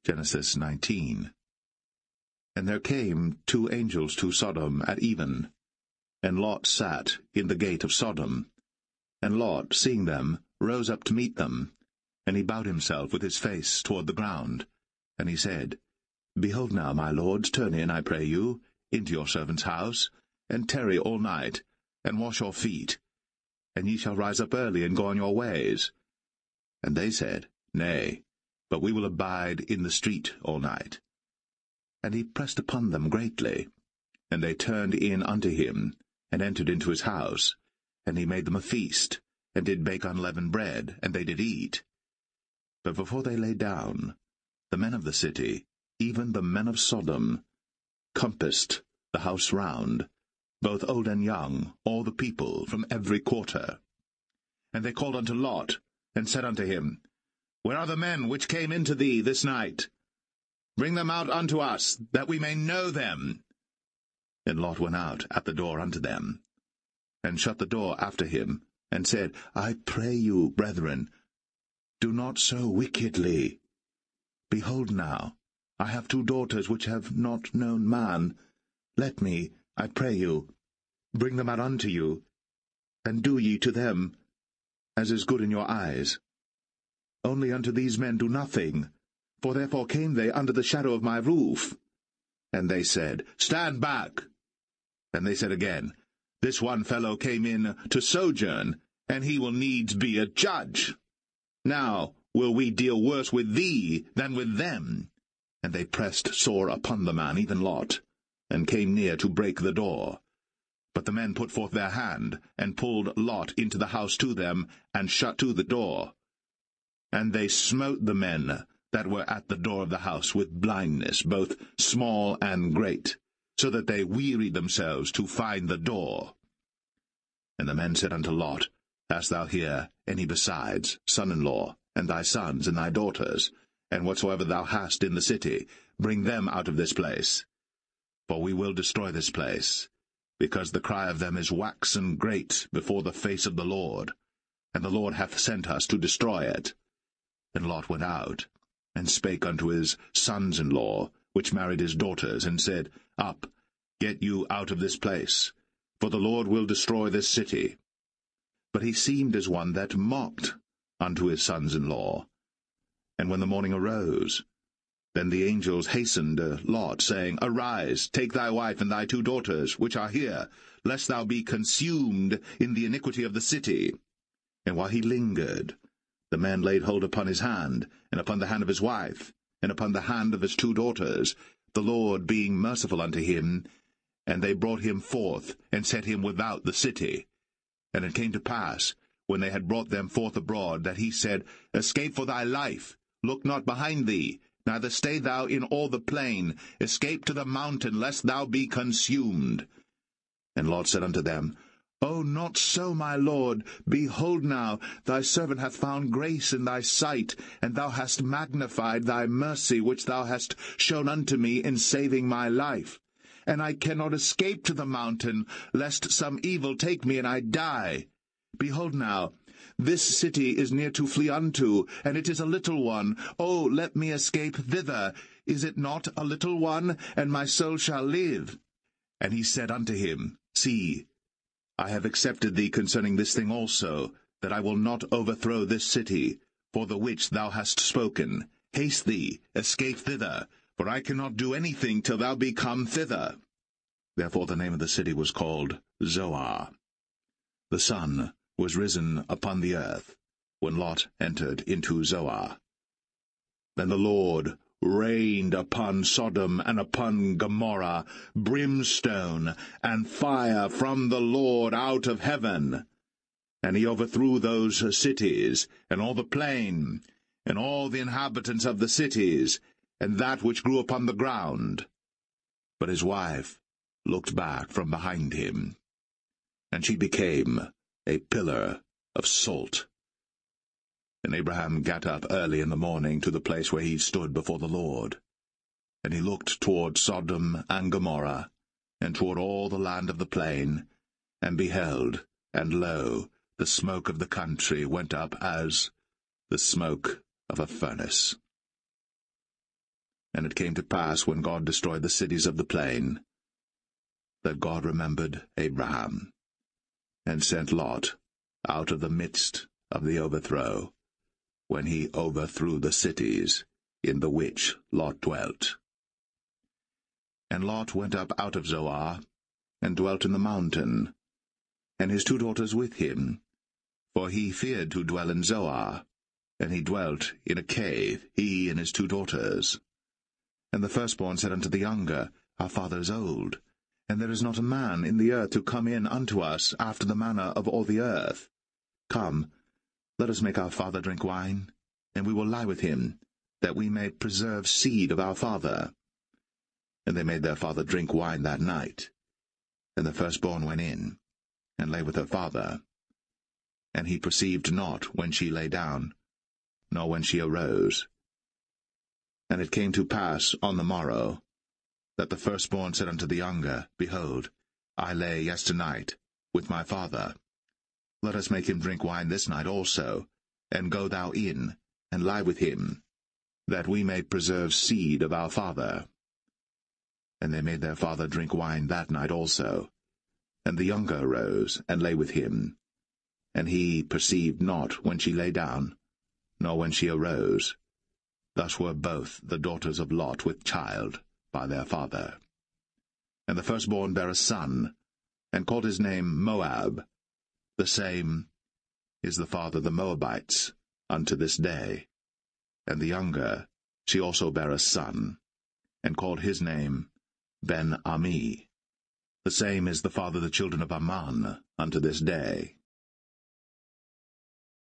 Genesis 19. And there came 2 angels to Sodom at even, and Lot sat in the gate of Sodom. And Lot, seeing them, rose up to meet them, and he bowed himself with his face toward the ground. And he said, Behold now, my lords, turn in, I pray you, into your servant's house, and tarry all night, and wash your feet, and ye shall rise up early, and go on your ways. And they said, Nay, but we will abide in the street all night. And he pressed upon them greatly. And they turned in unto him, and entered into his house. And he made them a feast, and did bake unleavened bread, and they did eat. But before they lay down, the men of the city, even the men of Sodom, compassed the house round, both old and young, all the people from every quarter. And they called unto Lot, and said unto him, Where are the men which came into thee this night? Bring them out unto us, that we may know them. And Lot went out at the door unto them, and shut the door after him, and said, I pray you, brethren, do not so wickedly. Behold now, I have 2 daughters which have not known man. Let me, I pray you, bring them out unto you, and do ye to them as is good in your eyes. Only unto these men do nothing, for therefore came they under the shadow of my roof. And they said, Stand back. And they said again, This one fellow came in to sojourn, and he will needs be a judge. Now will we deal worse with thee than with them. And they pressed sore upon the man, even Lot, and came near to break the door. But the men put forth their hand, and pulled Lot into the house to them, and shut to the door. And they smote the men that were at the door of the house with blindness, both small and great, so that they wearied themselves to find the door. And the men said unto Lot, Hast thou here any besides, son-in-law, and thy sons, and thy daughters, and whatsoever thou hast in the city, bring them out of this place? For we will destroy this place, because the cry of them is waxen great before the face of the Lord, and the Lord hath sent us to destroy it. And Lot went out, and spake unto his sons-in-law, which married his daughters, and said, Up, get you out of this place, for the Lord will destroy this city. But he seemed as one that mocked unto his sons-in-law. And when the morning arose, then the angels hastened Lot, saying, Arise, take thy wife and thy 2 daughters, which are here, lest thou be consumed in the iniquity of the city. And while he lingered, the man laid hold upon his hand, and upon the hand of his wife, and upon the hand of his 2 daughters, the Lord being merciful unto him, and they brought him forth, and set him without the city. And it came to pass, when they had brought them forth abroad, that he said, Escape for thy life, look not behind thee, neither stay thou in all the plain, escape to the mountain, lest thou be consumed. And Lot said unto them, O not so, my lord. Behold now, thy servant hath found grace in thy sight, and thou hast magnified thy mercy which thou hast shown unto me in saving my life. And I cannot escape to the mountain, lest some evil take me and I die. Behold now, this city is near to flee unto, and it is a little one. O let me escape thither. Is it not a little one, and my soul shall live? And he said unto him, See, I have accepted thee concerning this thing also, that I will not overthrow this city, for the which thou hast spoken. Haste thee, escape thither, for I cannot do anything till thou be come thither. Therefore the name of the city was called Zoar. The sun was risen upon the earth, when Lot entered into Zoar. Then the Lord rained upon Sodom and upon Gomorrah brimstone and fire from the Lord out of heaven. And he overthrew those cities, and all the plain, and all the inhabitants of the cities, and that which grew upon the ground. But his wife looked back from behind him, and she became a pillar of salt. And Abraham gat up early in the morning to the place where he stood before the Lord. And he looked toward Sodom and Gomorrah, and toward all the land of the plain, and beheld, and lo, the smoke of the country went up as the smoke of a furnace. And it came to pass, when God destroyed the cities of the plain, that God remembered Abraham, and sent Lot out of the midst of the overthrow, when he overthrew the cities in the which Lot dwelt. And Lot went up out of Zoar, and dwelt in the mountain, and his 2 daughters with him, for he feared to dwell in Zoar, and he dwelt in a cave, he and his 2 daughters. And the firstborn said unto the younger, Our father is old, and there is not a man in the earth to come in unto us after the manner of all the earth. Come, let us make our father drink wine, and we will lie with him, that we may preserve seed of our father. And they made their father drink wine that night. And the firstborn went in, and lay with her father. And he perceived not when she lay down, nor when she arose. And it came to pass on the morrow, that the firstborn said unto the younger, Behold, I lay yesternight with my father. Let us make him drink wine this night also, and go thou in, and lie with him, that we may preserve seed of our father. And they made their father drink wine that night also. And the younger arose, and lay with him. And he perceived not when she lay down, nor when she arose. Thus were both the daughters of Lot with child by their father. And the firstborn bare a son, and called his name Moab. The same is the father of the Moabites unto this day. And the younger, she also bare a son, and called his name Ben-Ammi. The same is the father of the children of Ammon unto this day.